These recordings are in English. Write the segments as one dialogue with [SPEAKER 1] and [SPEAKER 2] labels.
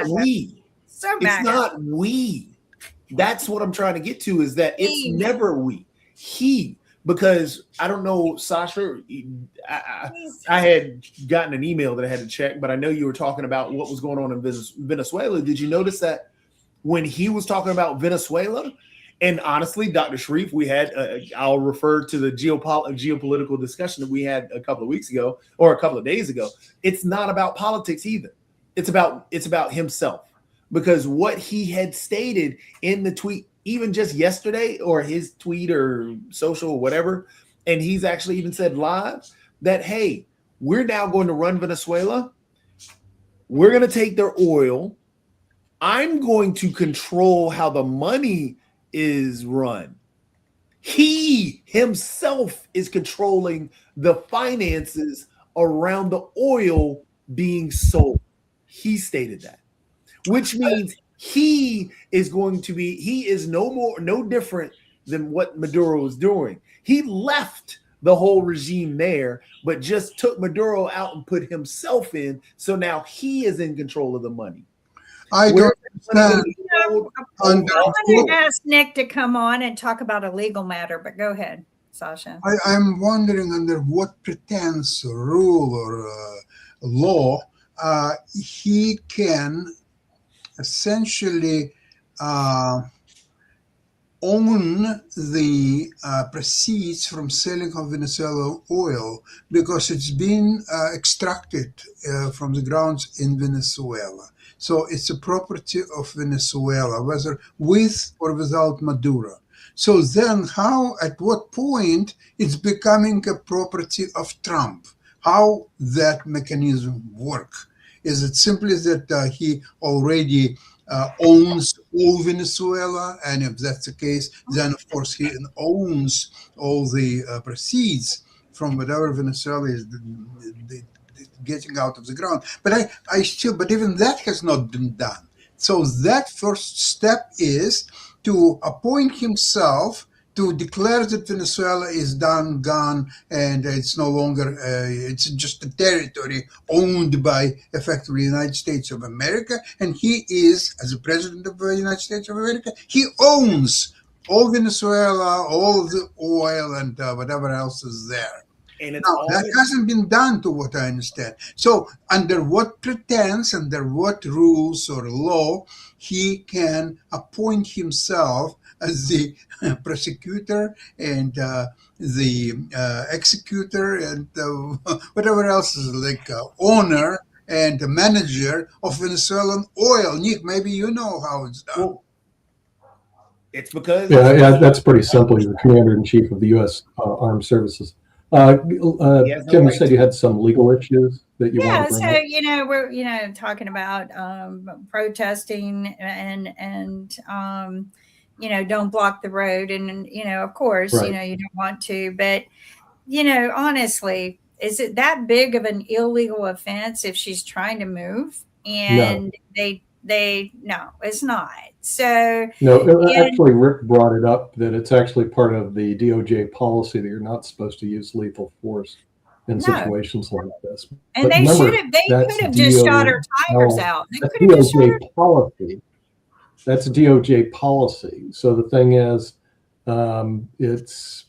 [SPEAKER 1] not we.
[SPEAKER 2] So
[SPEAKER 1] It's
[SPEAKER 2] MAGA.
[SPEAKER 1] not we. That's what I'm trying to get to, is that it's never we. He. Because I don't know, Sasha, I had gotten an email that I had to check, but I know you were talking about what was going on in Venezuela. Did you notice that when he was talking about Venezuela, and honestly, Dr. Sharif, we had, I'll refer to the geopolitical discussion that we had a couple of weeks ago or a couple of days ago. It's not about politics either. It's about himself, because what he had stated in the tweet, even just yesterday, or his tweet or social or whatever, and he's actually even said live that, hey, we're now going to run Venezuela. We're going to take their oil. I'm going to control how the money is run. He himself is controlling the finances around the oil being sold. He stated that, which means he is no different than what Maduro is doing. He left the whole regime there, but just took Maduro out and put himself in. So now he is in control of the money.
[SPEAKER 3] I don't understand.
[SPEAKER 2] I want to ask Nick to come on and talk about a legal matter, but go ahead, Sasha.
[SPEAKER 3] I'm wondering under what pretense, rule, or law he can essentially own the proceeds from selling of Venezuela oil, because it's been extracted from the grounds in Venezuela. So it's a property of Venezuela, whether with or without Maduro. So then at what point it's becoming a property of Trump? How that mechanism work? Is it simply that he already owns all Venezuela? And if that's the case, then of course he owns all the proceeds from whatever Venezuela is getting out of the ground. But but even that has not been done. So that first step is to appoint himself to declare that Venezuela is done, gone, and it's no longer, it's just a territory owned by effectively the United States of America. And he is, as the president of the United States of America, he owns all Venezuela, all the oil, and whatever else is there. And that hasn't been done, to what I understand. So under what pretense, under what rules or law, he can appoint himself as the prosecutor and the executor and whatever else is like owner and manager of Venezuelan oil. Nick, maybe you know how it's done. Well,
[SPEAKER 1] it's because...
[SPEAKER 4] Yeah, that's pretty simple. You're the commander-in-chief of the U.S. Armed Services. Kim, you said you had some legal issues that you want to bring up.
[SPEAKER 2] We're talking about protesting and don't block the road, and of course, right. You don't want to, but honestly, is it that big of an illegal offense if she's trying to move? And no, it's not. So
[SPEAKER 4] actually, Rick brought it up that it's actually part of the DOJ policy that you're not supposed to use lethal force in situations like this.
[SPEAKER 2] And they could have just shot her tires out. They could have just shot her
[SPEAKER 4] policy. That's DOJ policy. So the thing is, it's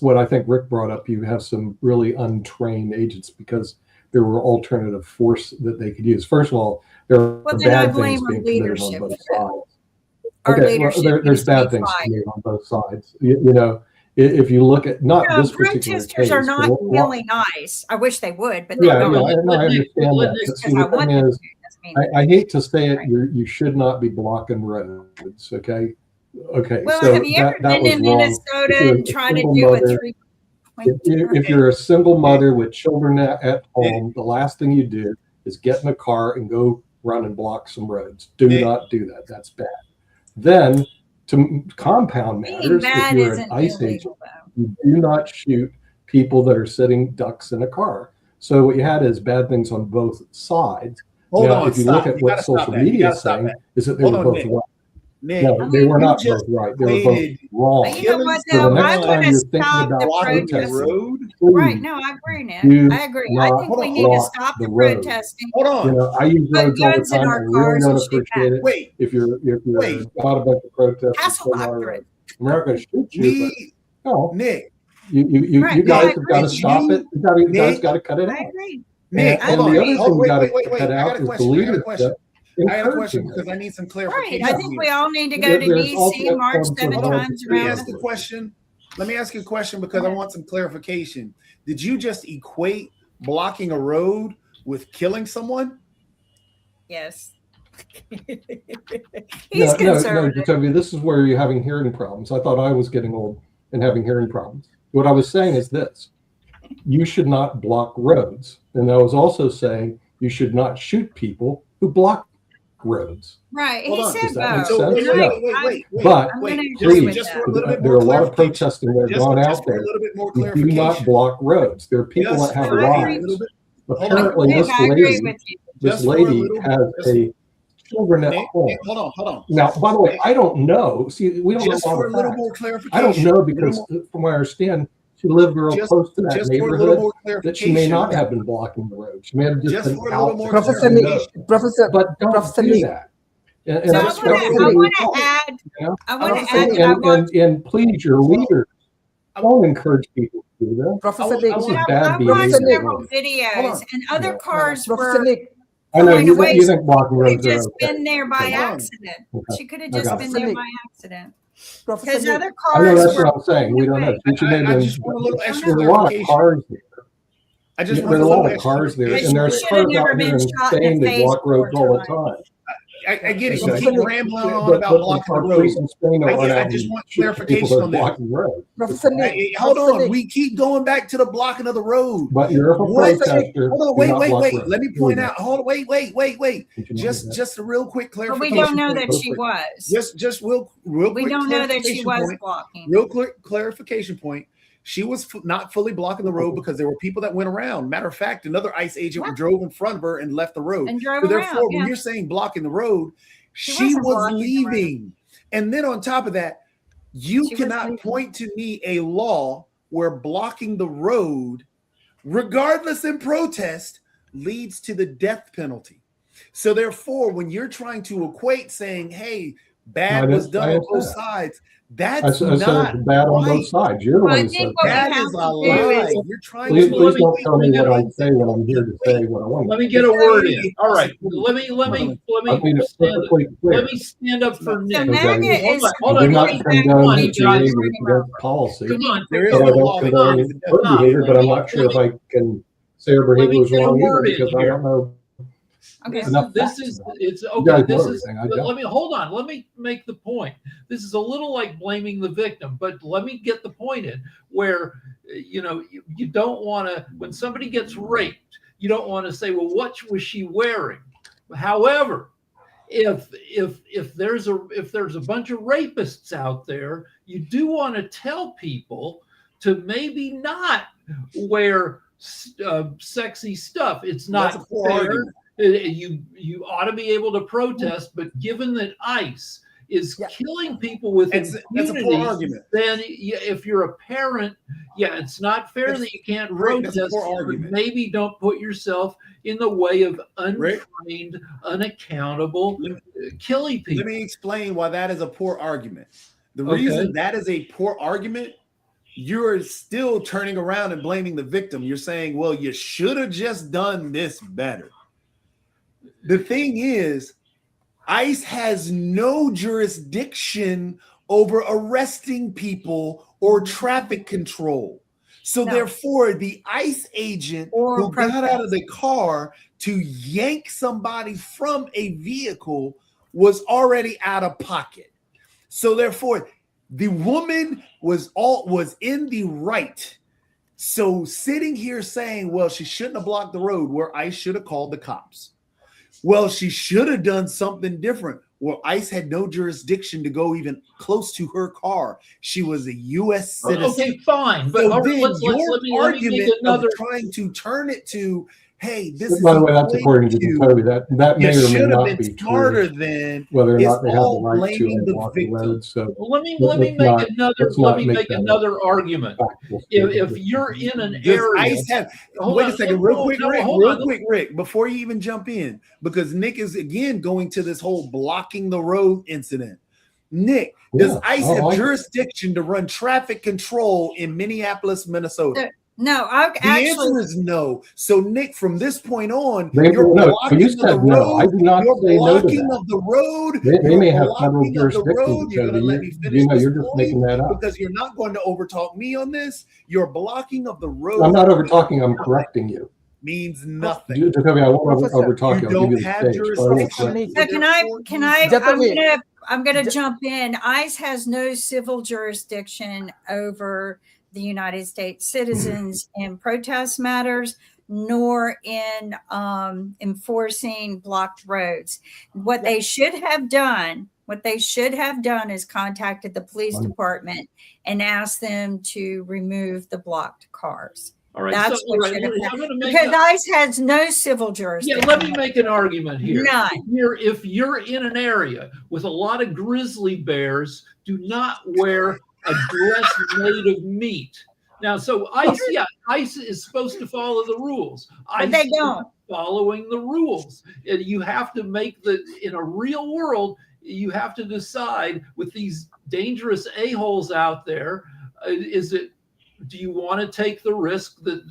[SPEAKER 4] what I think Rick brought up. You have some really untrained agents because there were alternative force that they could use. First of all, there are bad things being committed on both sides. There's bad things committed on both sides. If you look at this particular case,
[SPEAKER 2] protesters are not really nice. I wish they would, but
[SPEAKER 4] I understand that. See, the thing is, I hate to say it, you should not be blocking roads. Okay.
[SPEAKER 2] Well,
[SPEAKER 4] so
[SPEAKER 2] have you ever been in Minnesota and trying to do a 3-point?
[SPEAKER 4] If you're a single mother with children at home, the last thing you do is get in a car and go run and block some roads. Do not do that. That's bad. Then, to compound matters, if you're an ICE agent, you do not shoot people that are sitting ducks in a car. So what you had is bad things on both sides. If you look at what social media is saying, is that they were both right.
[SPEAKER 1] Nick,
[SPEAKER 4] No, they were
[SPEAKER 1] you
[SPEAKER 4] not
[SPEAKER 1] just
[SPEAKER 4] both right. They were both
[SPEAKER 1] equated
[SPEAKER 4] wrong.
[SPEAKER 2] But you know what,
[SPEAKER 4] So
[SPEAKER 2] though?
[SPEAKER 4] the
[SPEAKER 2] I
[SPEAKER 4] next
[SPEAKER 2] want
[SPEAKER 4] time
[SPEAKER 2] to
[SPEAKER 4] you're thinking
[SPEAKER 2] stop
[SPEAKER 4] about
[SPEAKER 2] the
[SPEAKER 1] blocking the
[SPEAKER 2] protest.
[SPEAKER 1] road.
[SPEAKER 2] Right.
[SPEAKER 4] please
[SPEAKER 2] No, I agree, Nick.
[SPEAKER 4] do
[SPEAKER 2] I agree. I
[SPEAKER 4] not
[SPEAKER 2] think we need to
[SPEAKER 4] block
[SPEAKER 2] stop
[SPEAKER 4] the
[SPEAKER 2] the
[SPEAKER 4] road.
[SPEAKER 2] protesting.
[SPEAKER 1] Hold on.
[SPEAKER 4] You know, I use
[SPEAKER 2] Put
[SPEAKER 4] roads all the
[SPEAKER 2] guns in
[SPEAKER 4] time. I
[SPEAKER 2] our
[SPEAKER 4] really
[SPEAKER 2] cars
[SPEAKER 4] don't
[SPEAKER 2] and shoot
[SPEAKER 4] appreciate it.
[SPEAKER 1] Wait,
[SPEAKER 4] If you're
[SPEAKER 1] wait.
[SPEAKER 4] not a bunch of protesters
[SPEAKER 2] Castle
[SPEAKER 4] on our
[SPEAKER 2] doctrine.
[SPEAKER 4] road, we're not going to shoot you.
[SPEAKER 1] Me,
[SPEAKER 4] But no,
[SPEAKER 1] Nick,
[SPEAKER 4] you
[SPEAKER 2] Right. No,
[SPEAKER 4] guys
[SPEAKER 2] I
[SPEAKER 4] have got to
[SPEAKER 2] agree.
[SPEAKER 4] stop it. You guys
[SPEAKER 1] Nick,
[SPEAKER 4] got to cut it
[SPEAKER 2] I
[SPEAKER 4] out.
[SPEAKER 2] agree.
[SPEAKER 1] Nick,
[SPEAKER 2] I
[SPEAKER 1] hold
[SPEAKER 4] And
[SPEAKER 1] on.
[SPEAKER 4] the other
[SPEAKER 2] agree.
[SPEAKER 4] thing you got to
[SPEAKER 1] Wait.
[SPEAKER 4] cut
[SPEAKER 1] I
[SPEAKER 4] out
[SPEAKER 1] got a
[SPEAKER 4] is the
[SPEAKER 1] question. I got a question.
[SPEAKER 4] leadership
[SPEAKER 1] I got a question
[SPEAKER 4] encouraging
[SPEAKER 1] because
[SPEAKER 4] it.
[SPEAKER 1] I need some
[SPEAKER 2] Right.
[SPEAKER 1] clarification
[SPEAKER 2] I think
[SPEAKER 1] here.
[SPEAKER 2] we all need to go to
[SPEAKER 4] There's
[SPEAKER 2] DC,
[SPEAKER 4] ultimate
[SPEAKER 2] march
[SPEAKER 4] forms of
[SPEAKER 2] 7
[SPEAKER 1] Hold on.
[SPEAKER 2] times
[SPEAKER 1] Let me
[SPEAKER 2] around.
[SPEAKER 1] ask you a question. Let me ask you a question because I want some clarification. Did you just equate blocking a road with killing someone?
[SPEAKER 2] Yes.
[SPEAKER 4] No,
[SPEAKER 2] He's conservative.
[SPEAKER 4] Jacoby, this is where you're having hearing problems. I thought I was getting old and having hearing problems. What I was saying is this: you should not block roads, and I was also saying you should not shoot people who block roads.
[SPEAKER 2] Right.
[SPEAKER 1] Hold
[SPEAKER 2] He
[SPEAKER 1] on.
[SPEAKER 2] said
[SPEAKER 4] Does that make
[SPEAKER 2] both.
[SPEAKER 4] sense?
[SPEAKER 1] So
[SPEAKER 2] And
[SPEAKER 1] wait.
[SPEAKER 4] But
[SPEAKER 2] I'm
[SPEAKER 1] wait.
[SPEAKER 2] gonna
[SPEAKER 1] Just,
[SPEAKER 2] agree with
[SPEAKER 1] just
[SPEAKER 2] that.
[SPEAKER 1] for a little bit
[SPEAKER 4] there
[SPEAKER 1] more
[SPEAKER 4] are a lot of
[SPEAKER 1] clarification.
[SPEAKER 4] protesting that have
[SPEAKER 1] Just,
[SPEAKER 4] gone
[SPEAKER 1] just
[SPEAKER 4] out
[SPEAKER 1] for a
[SPEAKER 4] there
[SPEAKER 1] little bit more
[SPEAKER 4] who do not
[SPEAKER 1] clarification.
[SPEAKER 4] block roads. There are people
[SPEAKER 1] Just
[SPEAKER 4] that have
[SPEAKER 1] for a
[SPEAKER 4] lives.
[SPEAKER 1] little bit.
[SPEAKER 4] Apparently,
[SPEAKER 2] Nick,
[SPEAKER 4] this
[SPEAKER 2] I agree
[SPEAKER 4] lady,
[SPEAKER 2] with you.
[SPEAKER 4] this
[SPEAKER 1] Just for a
[SPEAKER 4] lady
[SPEAKER 1] little-
[SPEAKER 4] has
[SPEAKER 1] just-
[SPEAKER 4] a children at
[SPEAKER 1] Nick,
[SPEAKER 4] home.
[SPEAKER 1] hold on.
[SPEAKER 4] Now, by the way, I don't know. See, we don't
[SPEAKER 1] Just
[SPEAKER 4] know all
[SPEAKER 1] for a
[SPEAKER 4] the
[SPEAKER 1] little
[SPEAKER 4] facts.
[SPEAKER 1] more clarification.
[SPEAKER 4] I don't know
[SPEAKER 1] Little
[SPEAKER 4] because,
[SPEAKER 1] more-
[SPEAKER 4] from what I understand, she lived real
[SPEAKER 1] just,
[SPEAKER 4] close to that
[SPEAKER 1] just for a little
[SPEAKER 4] neighborhood
[SPEAKER 1] more
[SPEAKER 4] that she may
[SPEAKER 1] clarification.
[SPEAKER 4] not have been blocking the road. She may have just
[SPEAKER 1] Just
[SPEAKER 4] been
[SPEAKER 1] for a little
[SPEAKER 4] out.
[SPEAKER 1] more
[SPEAKER 4] there.
[SPEAKER 5] Professor
[SPEAKER 4] Who
[SPEAKER 5] Nick,
[SPEAKER 4] knows?
[SPEAKER 5] Professor,
[SPEAKER 4] But don't
[SPEAKER 5] Professor
[SPEAKER 4] do
[SPEAKER 5] Nick.
[SPEAKER 4] that. And
[SPEAKER 2] So
[SPEAKER 4] that's what
[SPEAKER 2] I
[SPEAKER 4] people
[SPEAKER 2] want
[SPEAKER 4] do.
[SPEAKER 2] to add.
[SPEAKER 4] You know?
[SPEAKER 2] I want to
[SPEAKER 5] Professor
[SPEAKER 2] add
[SPEAKER 5] Nick.
[SPEAKER 2] that I want.
[SPEAKER 4] And please, your leaders, don't encourage people to do that.
[SPEAKER 5] Professor
[SPEAKER 1] I
[SPEAKER 5] Nick,
[SPEAKER 4] This is
[SPEAKER 1] want-
[SPEAKER 4] bad
[SPEAKER 2] I watched
[SPEAKER 4] behavior.
[SPEAKER 2] several
[SPEAKER 1] Hold
[SPEAKER 2] videos,
[SPEAKER 1] on.
[SPEAKER 2] and other
[SPEAKER 4] Yeah.
[SPEAKER 2] cars
[SPEAKER 5] Professor
[SPEAKER 2] were
[SPEAKER 5] Nick,
[SPEAKER 4] I know
[SPEAKER 2] going away.
[SPEAKER 4] you think blocking
[SPEAKER 2] She could have
[SPEAKER 4] roads are
[SPEAKER 2] just
[SPEAKER 4] okay.
[SPEAKER 2] been there by
[SPEAKER 4] Hold
[SPEAKER 1] on.
[SPEAKER 2] accident.
[SPEAKER 4] Okay.
[SPEAKER 2] She could have
[SPEAKER 4] I
[SPEAKER 2] just
[SPEAKER 4] got
[SPEAKER 2] been
[SPEAKER 5] it.
[SPEAKER 2] there by accident.
[SPEAKER 5] Professor
[SPEAKER 2] Because
[SPEAKER 5] Nick,
[SPEAKER 2] other
[SPEAKER 4] I know
[SPEAKER 2] cars
[SPEAKER 4] that's
[SPEAKER 2] were
[SPEAKER 4] what I'm saying. We don't know.
[SPEAKER 2] going
[SPEAKER 4] She may have
[SPEAKER 1] I
[SPEAKER 4] been.
[SPEAKER 1] just want a little extra
[SPEAKER 4] There's a lot of
[SPEAKER 1] clarification.
[SPEAKER 4] cars there.
[SPEAKER 1] I just
[SPEAKER 4] There's
[SPEAKER 1] want
[SPEAKER 4] a
[SPEAKER 1] a little
[SPEAKER 4] lot of
[SPEAKER 1] extra
[SPEAKER 4] cars there,
[SPEAKER 1] clarification.
[SPEAKER 4] and there's
[SPEAKER 2] Should have
[SPEAKER 4] cars
[SPEAKER 2] never
[SPEAKER 4] out here
[SPEAKER 2] been
[SPEAKER 4] in
[SPEAKER 2] shot in
[SPEAKER 4] Spain
[SPEAKER 2] the
[SPEAKER 4] that
[SPEAKER 2] face
[SPEAKER 4] block roads
[SPEAKER 2] 4
[SPEAKER 4] all the
[SPEAKER 2] times.
[SPEAKER 4] time.
[SPEAKER 1] I get it. You
[SPEAKER 5] Okay.
[SPEAKER 1] keep rambling on
[SPEAKER 4] But
[SPEAKER 1] about blocking the
[SPEAKER 4] our
[SPEAKER 1] road.
[SPEAKER 4] police in Spain don't
[SPEAKER 1] I
[SPEAKER 4] run
[SPEAKER 1] get- I
[SPEAKER 4] out
[SPEAKER 1] just
[SPEAKER 4] and
[SPEAKER 1] want
[SPEAKER 4] shoot people
[SPEAKER 1] clarification
[SPEAKER 4] that are
[SPEAKER 1] on that.
[SPEAKER 4] blocking roads.
[SPEAKER 5] Professor Nick,
[SPEAKER 1] Hold
[SPEAKER 5] Professor
[SPEAKER 1] on.
[SPEAKER 5] Nick.
[SPEAKER 1] We keep going back to the blocking of the road.
[SPEAKER 4] But you're a
[SPEAKER 1] What?
[SPEAKER 4] protester.
[SPEAKER 1] Hold on.
[SPEAKER 4] do not block
[SPEAKER 1] Wait.
[SPEAKER 4] roads.
[SPEAKER 1] Let me
[SPEAKER 4] Here we
[SPEAKER 1] point
[SPEAKER 4] go.
[SPEAKER 1] out. Hold on. Wait.
[SPEAKER 4] Did you know that?
[SPEAKER 1] Just a real quick
[SPEAKER 2] But we
[SPEAKER 1] clarification.
[SPEAKER 2] don't know that
[SPEAKER 1] point.
[SPEAKER 2] she was.
[SPEAKER 1] Just real
[SPEAKER 2] We
[SPEAKER 1] quick
[SPEAKER 2] don't know that she
[SPEAKER 1] clarification
[SPEAKER 2] was
[SPEAKER 1] point.
[SPEAKER 2] blocking.
[SPEAKER 1] Real quick clarification point. She was not fully blocking the road because there were people that went around. Matter of fact, another ICE agent
[SPEAKER 2] Yeah.
[SPEAKER 1] drove in front of her and left the road.
[SPEAKER 2] And drove
[SPEAKER 1] So therefore,
[SPEAKER 2] around.
[SPEAKER 1] when
[SPEAKER 2] Yeah.
[SPEAKER 1] you're saying blocking the road,
[SPEAKER 2] She
[SPEAKER 1] she
[SPEAKER 2] wasn't
[SPEAKER 1] was
[SPEAKER 2] blocking the road.
[SPEAKER 1] leaving. And then on top of that, you
[SPEAKER 2] She was
[SPEAKER 1] cannot
[SPEAKER 2] leaving.
[SPEAKER 1] point to me a law where blocking the road, regardless in protest, leads to the death penalty. So therefore, when you're trying to equate saying, hey, bad
[SPEAKER 4] I
[SPEAKER 1] was done on
[SPEAKER 4] didn't
[SPEAKER 1] both
[SPEAKER 4] say that.
[SPEAKER 1] sides,
[SPEAKER 4] I
[SPEAKER 1] that's
[SPEAKER 4] said
[SPEAKER 1] not
[SPEAKER 4] it's bad on
[SPEAKER 1] right.
[SPEAKER 4] both sides. You're the
[SPEAKER 2] Well,
[SPEAKER 4] one
[SPEAKER 2] I
[SPEAKER 4] who
[SPEAKER 2] think
[SPEAKER 4] said
[SPEAKER 2] what we
[SPEAKER 1] That
[SPEAKER 2] have
[SPEAKER 1] is
[SPEAKER 2] to
[SPEAKER 1] a
[SPEAKER 2] do
[SPEAKER 1] lie.
[SPEAKER 2] is
[SPEAKER 1] You're trying
[SPEAKER 4] Please,
[SPEAKER 1] to
[SPEAKER 4] please
[SPEAKER 1] equate
[SPEAKER 4] don't tell me what I
[SPEAKER 1] things.
[SPEAKER 4] say when I'm here to say what I want.
[SPEAKER 6] Let me get a word in. All right. Let me
[SPEAKER 4] I made it
[SPEAKER 6] stand up.
[SPEAKER 4] perfectly clear.
[SPEAKER 6] Let me stand up for
[SPEAKER 2] so
[SPEAKER 6] Nick.
[SPEAKER 2] MAGA
[SPEAKER 4] Okay.
[SPEAKER 2] is
[SPEAKER 6] Hold
[SPEAKER 4] I do
[SPEAKER 6] on.
[SPEAKER 4] not
[SPEAKER 2] completely
[SPEAKER 4] condone
[SPEAKER 6] on,
[SPEAKER 4] his
[SPEAKER 6] guys.
[SPEAKER 4] behavior. That's policy.
[SPEAKER 6] Come on.
[SPEAKER 1] There is
[SPEAKER 4] But I
[SPEAKER 1] no
[SPEAKER 4] don't
[SPEAKER 1] law that
[SPEAKER 4] condone
[SPEAKER 1] leads to death
[SPEAKER 4] her
[SPEAKER 1] penalty.
[SPEAKER 4] behavior, but I'm not sure if I can say her
[SPEAKER 6] Let me
[SPEAKER 4] behavior was
[SPEAKER 6] get a
[SPEAKER 4] wrong either
[SPEAKER 6] word in
[SPEAKER 4] because I
[SPEAKER 6] here.
[SPEAKER 4] don't know
[SPEAKER 2] okay.
[SPEAKER 4] enough
[SPEAKER 6] This
[SPEAKER 4] facts
[SPEAKER 6] is
[SPEAKER 4] about it.
[SPEAKER 6] it's
[SPEAKER 4] You
[SPEAKER 6] okay.
[SPEAKER 4] guys
[SPEAKER 6] This
[SPEAKER 4] know
[SPEAKER 6] is
[SPEAKER 4] everything. I don't.
[SPEAKER 6] let me hold on. Let me make the point. This is a little like blaming the victim, but let me get the point in where you don't want to, when somebody gets raped, you don't want to say, well, what was she wearing? However, if there's a bunch of rapists out there, you do want to tell people to maybe not wear sexy stuff. It's not
[SPEAKER 1] That's a poor
[SPEAKER 6] fair.
[SPEAKER 1] argument.
[SPEAKER 6] You ought to be able to protest, but given that ICE is killing people with
[SPEAKER 1] That's a
[SPEAKER 6] impunity,
[SPEAKER 1] poor argument.
[SPEAKER 6] then if you're a parent, it's not fair
[SPEAKER 1] That's-
[SPEAKER 6] that you can't
[SPEAKER 1] Rick, that's a
[SPEAKER 6] protest.
[SPEAKER 1] poor
[SPEAKER 6] But
[SPEAKER 1] argument.
[SPEAKER 6] maybe don't put yourself in the way of
[SPEAKER 1] Rick?
[SPEAKER 6] untrained, unaccountable,
[SPEAKER 1] Let
[SPEAKER 6] killing people.
[SPEAKER 1] Let me explain why that is a poor argument. The
[SPEAKER 6] Okay.
[SPEAKER 1] reason that is a poor argument, you're still turning around and blaming the victim. You're saying, well, you should have just done this better. The thing is, ICE has no jurisdiction over arresting people or traffic control. So
[SPEAKER 2] No.
[SPEAKER 1] therefore, the ICE agent
[SPEAKER 2] Or
[SPEAKER 1] who got out
[SPEAKER 2] protest.
[SPEAKER 1] of the car to yank somebody from a vehicle was already out of pocket. So therefore, the woman was in the right. So sitting here saying, well, she shouldn't have blocked the road, where ICE should have called the cops. Well, she should have done something different. Well, ICE had no jurisdiction to go even close to her car. She was a U.S. citizen.
[SPEAKER 6] Okay, fine. But
[SPEAKER 1] So
[SPEAKER 6] all right,
[SPEAKER 1] then
[SPEAKER 6] let me
[SPEAKER 1] your
[SPEAKER 6] make
[SPEAKER 1] argument
[SPEAKER 6] another.
[SPEAKER 1] of trying to turn it to, hey, this is
[SPEAKER 4] By the way, that's according to Jacoby. That may
[SPEAKER 1] you
[SPEAKER 4] or may
[SPEAKER 1] should have
[SPEAKER 4] not
[SPEAKER 1] been
[SPEAKER 4] be
[SPEAKER 1] smarter
[SPEAKER 4] true.
[SPEAKER 1] than
[SPEAKER 4] Whether or
[SPEAKER 1] it's
[SPEAKER 4] not they have the
[SPEAKER 1] all
[SPEAKER 4] right to
[SPEAKER 1] blaming the
[SPEAKER 4] block
[SPEAKER 1] victim.
[SPEAKER 4] roads. So
[SPEAKER 6] Well, let me
[SPEAKER 4] let's
[SPEAKER 6] make
[SPEAKER 4] not-
[SPEAKER 6] another
[SPEAKER 4] let's
[SPEAKER 6] let
[SPEAKER 4] not
[SPEAKER 6] me
[SPEAKER 4] make
[SPEAKER 6] make
[SPEAKER 4] that
[SPEAKER 6] another argument.
[SPEAKER 4] factual
[SPEAKER 6] If
[SPEAKER 4] statement.
[SPEAKER 6] you're in an
[SPEAKER 1] Does
[SPEAKER 6] area,
[SPEAKER 1] ICE have?
[SPEAKER 6] hold
[SPEAKER 1] Wait
[SPEAKER 6] on,
[SPEAKER 1] a second,
[SPEAKER 6] no,
[SPEAKER 1] real
[SPEAKER 6] no,
[SPEAKER 1] quick,
[SPEAKER 6] no,
[SPEAKER 1] Rick.
[SPEAKER 6] hold
[SPEAKER 1] Real
[SPEAKER 6] on.
[SPEAKER 1] quick, Rick. Before you even jump in, because Nick is again going to this whole blocking the road incident. Nick, does
[SPEAKER 4] Yeah.
[SPEAKER 1] ICE
[SPEAKER 4] Oh,
[SPEAKER 1] have
[SPEAKER 4] I-
[SPEAKER 1] jurisdiction to run traffic control in Minneapolis, Minnesota?
[SPEAKER 2] No, I've
[SPEAKER 1] The
[SPEAKER 2] actually.
[SPEAKER 1] answer is no. So, Nick, from this point on,
[SPEAKER 4] They-
[SPEAKER 1] you're
[SPEAKER 4] no,
[SPEAKER 1] blocking
[SPEAKER 4] you
[SPEAKER 1] of
[SPEAKER 4] said
[SPEAKER 1] the
[SPEAKER 4] no.
[SPEAKER 1] road.
[SPEAKER 4] I did not
[SPEAKER 1] You're
[SPEAKER 4] say no to
[SPEAKER 1] blocking
[SPEAKER 4] that.
[SPEAKER 1] of the road.
[SPEAKER 4] They
[SPEAKER 1] You're
[SPEAKER 4] may have federal
[SPEAKER 1] blocking of the
[SPEAKER 4] jurisdiction.
[SPEAKER 1] road. You're going to let me finish
[SPEAKER 4] You know,
[SPEAKER 1] this
[SPEAKER 4] you're just
[SPEAKER 1] point
[SPEAKER 4] making that up.
[SPEAKER 1] because you're not going to overtalk me on this. You're blocking of the road.
[SPEAKER 4] I'm not over talking. I'm correcting you.
[SPEAKER 1] Means nothing.
[SPEAKER 4] Jacoby, I won't
[SPEAKER 5] Professor,
[SPEAKER 4] over talk
[SPEAKER 1] You
[SPEAKER 4] you. I'll give
[SPEAKER 1] don't
[SPEAKER 4] you the
[SPEAKER 1] have
[SPEAKER 4] stage.
[SPEAKER 1] jurisdiction.
[SPEAKER 2] So can I?
[SPEAKER 5] Jacoby.
[SPEAKER 2] I'm gonna
[SPEAKER 5] Ja-
[SPEAKER 2] jump in. ICE has no civil jurisdiction over the United States citizens in protest matters, nor in enforcing blocked roads. What they should have done is contacted the police department and asked them to remove the blocked cars.
[SPEAKER 6] All right,
[SPEAKER 2] That's
[SPEAKER 6] so,
[SPEAKER 2] what
[SPEAKER 6] all right,
[SPEAKER 2] should have
[SPEAKER 6] I'm
[SPEAKER 2] happened.
[SPEAKER 6] going to make
[SPEAKER 2] Because
[SPEAKER 6] a,
[SPEAKER 2] ICE has no civil
[SPEAKER 6] yeah.
[SPEAKER 2] jurisdiction.
[SPEAKER 6] Let me make an argument here.
[SPEAKER 2] None.
[SPEAKER 6] If you're in an area with a lot of grizzly bears, do not wear a dress made of meat. Now, so ICE is supposed to follow the rules.
[SPEAKER 2] But they don't.
[SPEAKER 6] Following the rules. And you have to make in a real world, you have to decide with these dangerous a-holes out there, do you want to take the risk that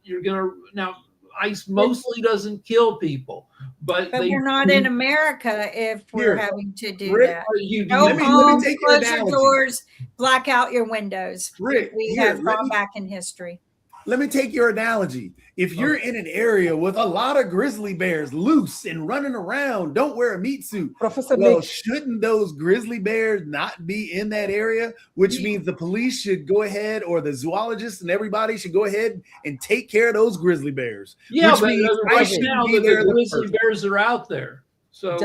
[SPEAKER 6] you're going to, now ICE mostly doesn't kill people, but
[SPEAKER 2] we're not in America if we're having to do
[SPEAKER 1] Rick,
[SPEAKER 2] that.
[SPEAKER 6] You,
[SPEAKER 2] Go
[SPEAKER 1] let me
[SPEAKER 2] home,
[SPEAKER 1] take your
[SPEAKER 2] close your
[SPEAKER 1] analogy.
[SPEAKER 2] doors, black out your windows.
[SPEAKER 1] Rick,
[SPEAKER 2] We
[SPEAKER 1] here,
[SPEAKER 2] have
[SPEAKER 1] let
[SPEAKER 2] gone
[SPEAKER 1] me-
[SPEAKER 2] back in history.
[SPEAKER 1] Let me take your analogy. If you're in an area with a lot of grizzly bears loose and running around, don't wear a meat suit.
[SPEAKER 5] Professor
[SPEAKER 1] Well,
[SPEAKER 5] Nick,
[SPEAKER 1] shouldn't those grizzly bears not be in that area? Which means the police should go ahead, or the zoologists and everybody should go ahead and take care of those grizzly bears.
[SPEAKER 6] yeah,
[SPEAKER 1] which
[SPEAKER 6] but
[SPEAKER 1] means I
[SPEAKER 6] right
[SPEAKER 1] shouldn't
[SPEAKER 6] now
[SPEAKER 1] be
[SPEAKER 6] the
[SPEAKER 1] there in the
[SPEAKER 6] grizzly
[SPEAKER 1] first
[SPEAKER 6] bears are out there. So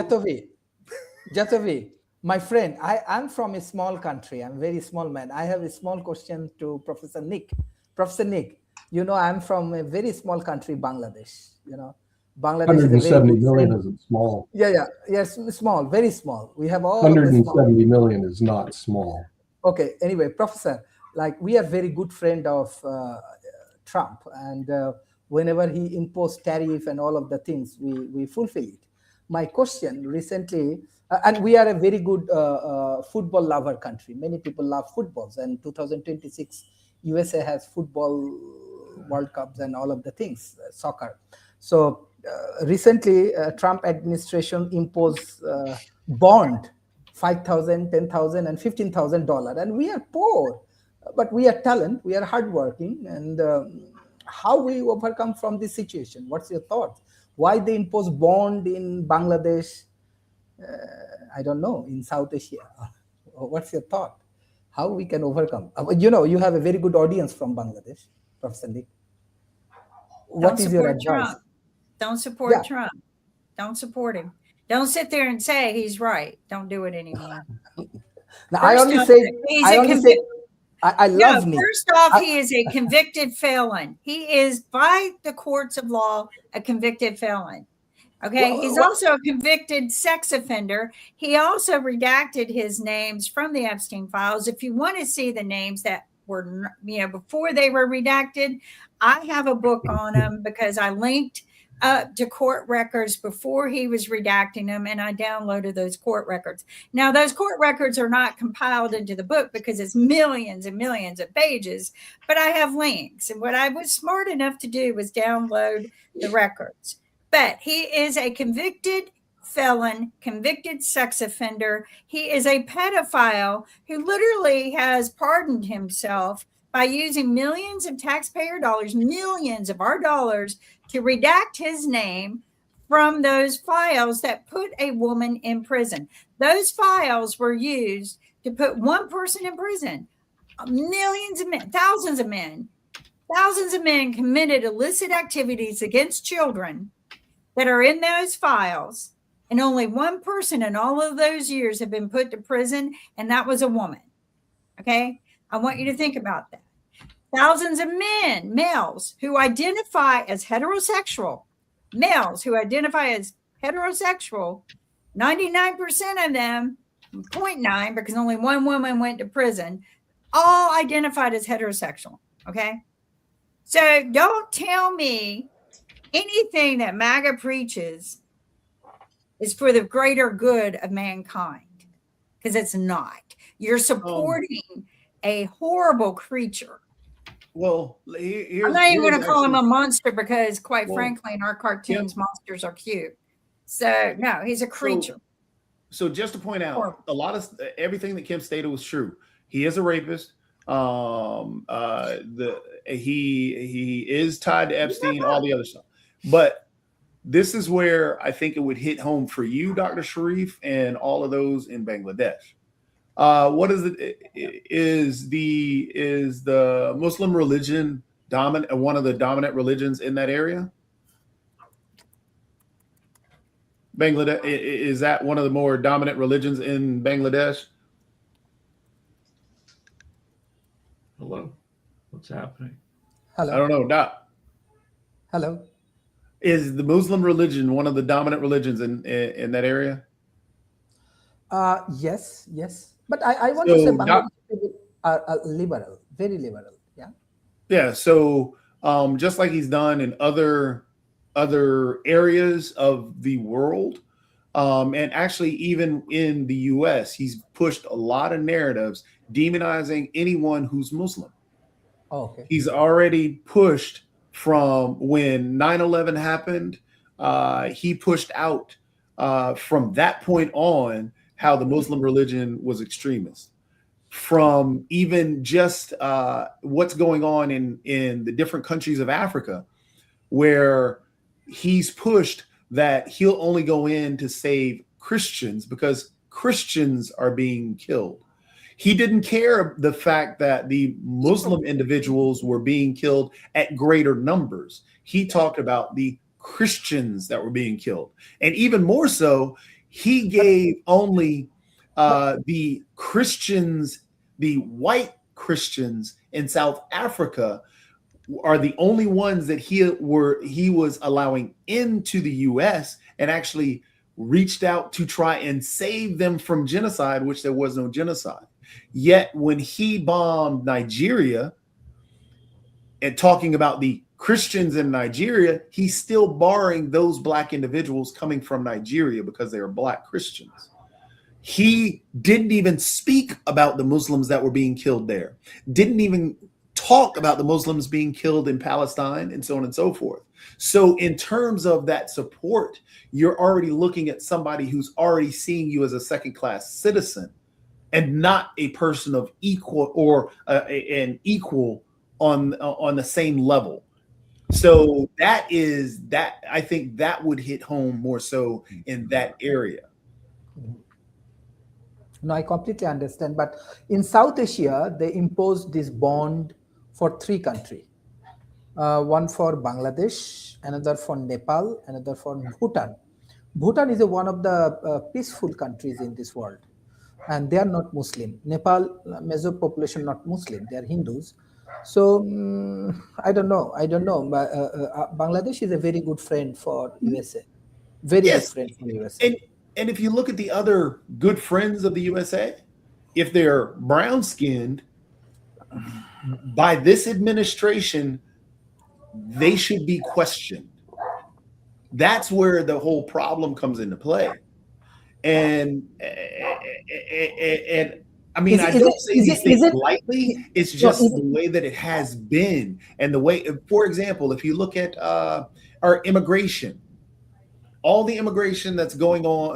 [SPEAKER 5] Jatavi, my friend, I'm from a small country. I'm a very small man. I have a small question to Professor Nick. Professor Nick, you know, I'm from a very small country, Bangladesh. You know, Bangladesh is a very
[SPEAKER 4] 170
[SPEAKER 5] good
[SPEAKER 4] million
[SPEAKER 5] friend.
[SPEAKER 4] isn't small.
[SPEAKER 5] Yes, small, very small. We have all of the small.
[SPEAKER 4] 170 million is not small.
[SPEAKER 5] Okay, anyway, Professor, like we are very good friend of Trump, and whenever he imposed tariff and all of the things, we fulfill it. My question recently, and we are a very good football lover country. Many people love footballs, and 2026 USA has football World Cups and all of the things, soccer. So recently, Trump administration imposed bond, $5,000, $10,000, and $15,000, and we are poor, but we are talent, we are hardworking, and how we overcome from this situation? What's your thought? Why they impose bond in Bangladesh? I don't know, in South Asia. What's your thought? How we can overcome? You know, you have a very good audience from Bangladesh, Professor Nick. What is your advice?
[SPEAKER 2] Trump. Don't support
[SPEAKER 5] Yeah.
[SPEAKER 2] Trump. Don't support him. Don't sit there and say he's right. Don't do it anymore.
[SPEAKER 5] Now, I
[SPEAKER 2] First
[SPEAKER 5] only
[SPEAKER 2] off,
[SPEAKER 5] say,
[SPEAKER 2] he's
[SPEAKER 5] I
[SPEAKER 2] a
[SPEAKER 5] only
[SPEAKER 2] convic-
[SPEAKER 5] say, I love Nick.
[SPEAKER 2] First off, he is a convicted felon. He is, by the courts of law, a convicted felon. Okay.
[SPEAKER 1] Well,
[SPEAKER 2] He's
[SPEAKER 1] well-
[SPEAKER 2] also a convicted sex offender. He also redacted his names from the Epstein files. If you want to see the names that were, before they were redacted, I have a book on them because I linked to court records before he was redacting them, and I downloaded those court records. Now, those court records are not compiled into the book because it's millions and millions of pages, but I have links. And what I was smart enough to do was download the records. But he is a convicted felon, convicted sex offender. He is a pedophile who literally has pardoned himself by using millions of taxpayer dollars, millions of our dollars, to redact his name from those files that put a woman in prison. Those files were used to put one person in prison. Millions of men, thousands of men committed illicit activities against children that are in those files, and only one person in all of those years have been put to prison, and that was a woman. Okay? I want you to think about that. thousands of men, males who identify as heterosexual, 99% of them, 0.9, because only one woman went to prison, all identified as heterosexual. Okay. So don't tell me anything that MAGA preaches is for the greater good of mankind, because it's not. You're supporting a horrible creature.
[SPEAKER 1] Well,
[SPEAKER 2] I'm not even going to call him a monster because, quite frankly, in our cartoons, monsters are cute. So, no, he's a creature.
[SPEAKER 1] So just to point out, a lot of everything that Kim stated was true. He is a rapist. He is tied to Epstein, all the other stuff. But this is where I think it would hit home for you, Dr. Sharif, and all of those in Bangladesh. What is it? Is the Muslim religion dominant? One of the dominant religions in that area? Bangladesh, is that one of the more dominant religions in Bangladesh?
[SPEAKER 6] Hello, what's happening?
[SPEAKER 5] Hello.
[SPEAKER 1] I don't know, Doc.
[SPEAKER 5] Hello.
[SPEAKER 1] Is the Muslim religion one of the dominant religions in that area?
[SPEAKER 5] Yes. But I want to say Bangladesh are liberal, very liberal. Yeah.
[SPEAKER 1] Yeah. So just like he's done in other areas of the world, and actually even in the US, he's pushed a lot of narratives demonizing anyone who's Muslim.
[SPEAKER 5] Oh, okay.
[SPEAKER 1] He's already pushed from when 9/11 happened. He pushed out from that point on how the Muslim religion was extremist. From even just what's going on in the different countries of Africa, where he's pushed that he'll only go in to save Christians because Christians are being killed. He didn't care the fact that the Muslim individuals were being killed at greater numbers. He talked about the Christians that were being killed. And even more so, he gave only the Christians, the white Christians in South Africa are the only ones that he was allowing into the US, and actually reached out to try and save them from genocide, which there was no genocide. Yet when he bombed Nigeria and talking about the Christians in Nigeria, he's still barring those black individuals coming from Nigeria because they are black Christians. He didn't even speak about the Muslims that were being killed there, didn't even talk about the Muslims being killed in Palestine, and so on and so forth. So in terms of that support, you're already looking at somebody who's already seeing you as a second-class citizen and not a person of equal or an equal on the same level. So that I think that would hit home more so in that area.
[SPEAKER 5] No, I completely understand. But in South Asia, they imposed this bond for 3 countries. One for Bangladesh, another for Nepal, another for Bhutan. Bhutan is one of the peaceful countries in this world, and they are not Muslim. Nepal, major population not Muslim, they are Hindus. So I don't know. But Bangladesh is a very good friend for USA. Very good friend for USA.
[SPEAKER 1] And if you look at the other good friends of the USA, if they're brown-skinned, by this administration, they should be questioned. That's where the whole problem comes into play. And I mean, I don't say these things lightly. It's just the way that it has been. And the way, for example, if you look at our immigration, all the immigration that's going on,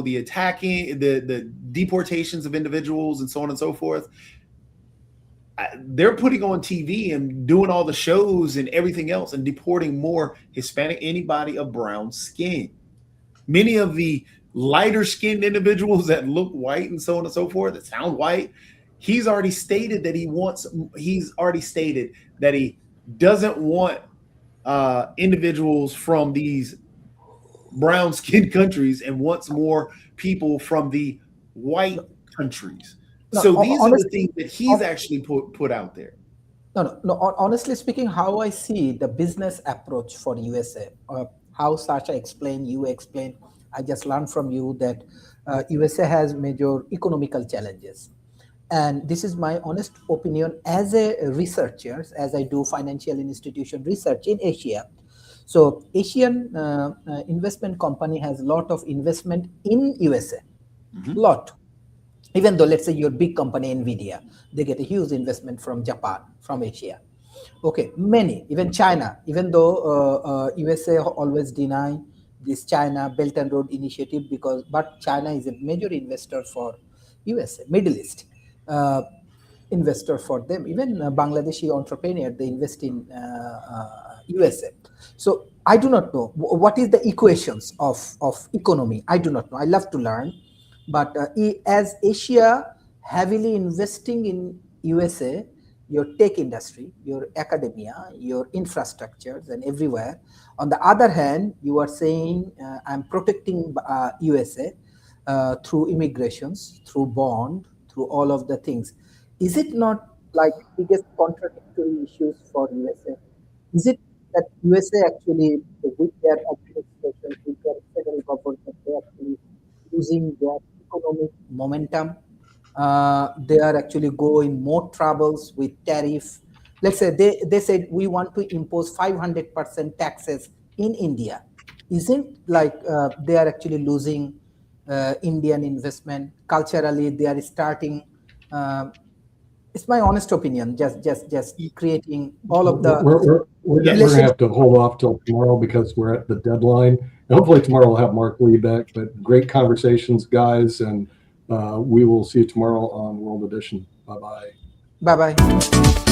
[SPEAKER 1] the attacking, the deportations of individuals and so on and so forth, they're putting on TV and doing all the shows and everything else and deporting more Hispanic, anybody of brown skin. Many of the lighter skinned individuals that look white and so on and so forth, that sound white, he's already stated that he doesn't want individuals from these brown skinned countries and wants more people from the white countries. So these are the things that he's actually put out there.
[SPEAKER 5] No. Honestly speaking, how I see the business approach for USA, how Sasha explained, you explained, I just learned from you that USA has major economical challenges. And this is my honest opinion as a researcher, as I do financial institution research in Asia. So Asian investment company has a lot of investment in USA, lot. Even though, let's say, your big company, NVIDIA, they get a huge investment from Japan, from Asia. Okay, many, even China, even though USA always deny this China Belt and Road Initiative, but China is a major investor for USA, Middle East investor for them. Even Bangladeshi entrepreneur, they invest in USA. So I do not know what is the equations of economy. I do not know. I love to learn. But as Asia heavily investing in USA, your tech industry, your academia, your infrastructures and everywhere. On the other hand, you are saying I'm protecting USA through immigrations, through bond, through all of the things. Is it not like biggest contradictory issues for USA? Is it that USA actually, with their administration, with their federal government, they are actually losing their economic momentum? They are actually going more troubles with tariff. Let's say they said we want to impose 500% taxes in India. Isn't like they are actually losing Indian investment culturally? They are starting. It's my honest opinion. Just creating all of the.
[SPEAKER 4] We're going to have to hold off till tomorrow because we're at the deadline. And hopefully tomorrow we'll have Mark Lee back. But great conversations, guys, and we will see you tomorrow on World Edition. Bye-bye.
[SPEAKER 5] Bye-bye.